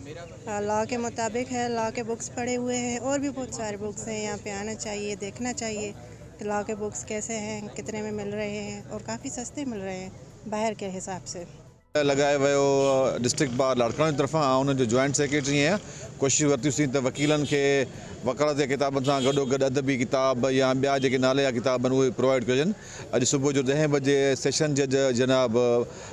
Law के मुताबिक है, लॉ के बुक्स पढ़े हुए हैं और भी बहुत सारे बुक्स हैं। यहाँ पे आना चाहिए, देखना चाहिए कि लॉ के बुक्स कैसे हैं, कितने में मिल रहे हैं और काफ़ी सस्ते मिल रहे हैं बाहर के हिसाब से। लगाए वियो डिस्ट्रिक्ट बार लाड़काणे जी तरफ़ां उन जो जॉइंट सेक्रेटरी आहियां। कोशिशि वरितीसीं त वकीलनि खे वकालत जे किताबनि सां गॾोगॾु अदबी किताब या ॿिया जेके नाले जा किताब आहिनि उहे प्रोवाइड कजनि। अॼु सुबुह जो 10 बजे सेशन जज जनाब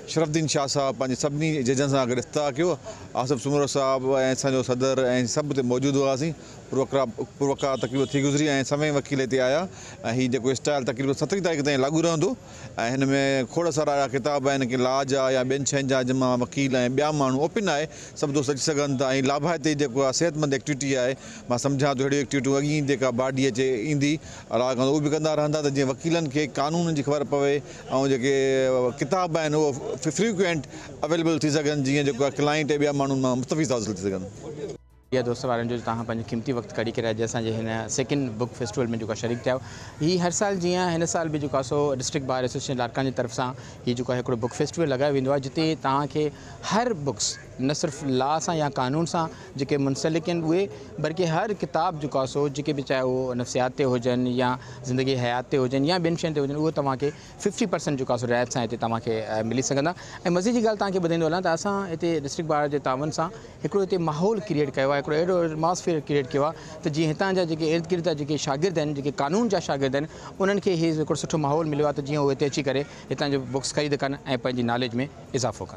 शरफुद्दीन शाह साहब पंहिंजे सभिनी जजनि सां गॾु इफ्ताह कयो। आसिफ सुमरो साहब ऐं असांजो सदर ऐं सभु हिते मौजूदु हुआसीं। पुरवका तक़रीबु थी गुज़री ऐं समय वकील हिते आया ऐं हीउ जेको स्टाइल तक़रीबन 17 तारीख़ ताईं लागू रहंदो ऐं हिन में खोड़ सारा किताब आहिनि की लॉ जा या ॿियनि शयुनि जा जंहिंमां वकील ऐं ॿिया माण्हू ओपन आहे सभु दोस्त अची सघनि था। ऐं लाभाइती जेको आहे सिहतमंद एक्टिविटी आहे, मां सम्झां थो अहिड़ी एक्टिविटियूं अॻी जेका बाडी अचे ईंदी उहे बि कंदा रहंदा त जीअं वकीलनि खे कानून जी ख़बर पवे ऐं जेके किताब आहिनि उहे फ्रीक्वेंट अवेलेबल थी सघनि, जीअं जेको आहे क्लाइंट ऐं ॿिया माण्हुनि मां मुस्तफ़ीज़ हासिल थी सघनि। या दोस्त वारनि जो तव्हां पंहिंजो क़ीमती वक़्तु कढी करे अॼु असांजे हिन सेकेंड बुक फेस्टिवल में जेको शरीक थिया। हीअ हर साल जीअं हिन साल बि जेको आहे सो डिस्ट्रिक्ट बार एसोसिएशन लाड़काणे जी तरफ़ सां हीअ जेको आहे हिकिड़ो बुक फेस्टिवल लॻायो वेंदो आहे जिते तव्हांखे हर बुक्स न सिर्फ़ु लॉ सां या कानून सां जेके मुंसलिक आहिनि उहे बल्कि हर किताब जेको आहे सो जेके बि चाहे उहो नफ़सियात ते हुजनि या ज़िंदगी हयात ते हुजनि या ॿियनि शयुनि ते हुजनि उहे तव्हांखे 50% जेको आहे सो रिआयत सां हिते तव्हांखे मिली सघंदा। ऐं मज़े जी ॻाल्हि तव्हांखे ॿुधाईंदो हलां त असां हिते डिस्ट्रिक्ट बार जे तावन सां हिकिड़ो हिते माहौल क्रिएट कयो आहे, हिकिड़ो अहिड़ो एटमॉस्फेयर क्रिएट कयो आहे त जीअं हितां जा जेके इर्द गिर्द जा जेके शागिर्द आहिनि, जेके कानून जा शागिर्द आहिनि, उन्हनि खे हीउ हिकिड़ो सुठो माहौल मिलियो आहे त जीअं उहे हिते अची करे हितां जो बुक्स ख़रीद कनि ऐं पंहिंजी नॉलेज में इज़ाफ़ो कनि।